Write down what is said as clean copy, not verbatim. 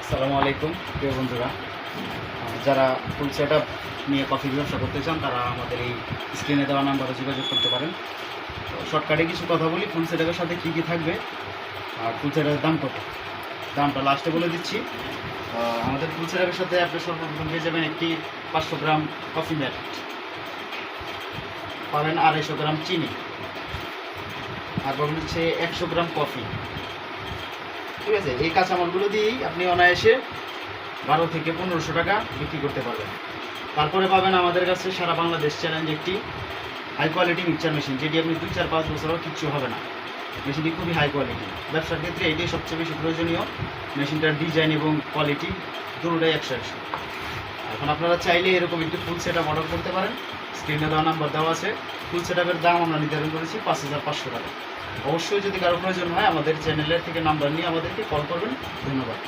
আসসালামু আলাইকুম প্রিয় বন্ধুরা, যারা ফুল সেট আপ নিয়ে কফির ব্যবসা করতে চান তারা আমাদের এই স্ক্রিনে দেওয়া নাম্বারে যোগাযোগ করতে পারেন। তো শর্টকাটে কিছু কথা বলি, ফুল সেট আপের সাথে কী কী থাকবে আর ফুল সেট আপের দাম কত, দামটা লাস্টে বলে দিচ্ছি। আমাদের ফুল সেট আপের সাথে আপনি সর্বপ্রথম পেয়ে যাবেন একটি 500 গ্রাম কফি ম্যাট, পাবেন 250 গ্রাম চিনি, আর পাবেন হচ্ছে 100 গ্রাম কফি। ঠিক আছে, এই কাঁচামালগুলো দিয়েই আপনি অনায়াসে 12 থেকে 1500 টাকা বিক্রি করতে পারবেন। তারপরে পাবেন আমাদের কাছে সারা বাংলাদেশ চ্যালেঞ্জ একটি হাই কোয়ালিটি মিক্সচার মেশিন, যেটি আপনি 2-4-5 বছরও কিচ্ছু হবে না। মেশিনটি খুবই হাই কোয়ালিটি, ব্যবসার ক্ষেত্রে এটাই সবচেয়ে বেশি প্রয়োজনীয়। মেশিনটার ডিজাইন এবং কোয়ালিটি দুটোটাই 100-100। এখন আপনারা চাইলে এরকম একটি ফুল সেট আপ অর্ডার করতে পারেন। স্ক্রিনে দেওয়া নাম্বার দেওয়া আছে। ফুল সেট আপের দাম আমরা নির্ধারণ করেছি 5500 টাকা। অবশ্যই যদি কারো প্রয়োজন হয় আমাদের চ্যানেলের থেকে নাম্বার নিয়ে আমাদেরকে কল করবেন। ধন্যবাদ।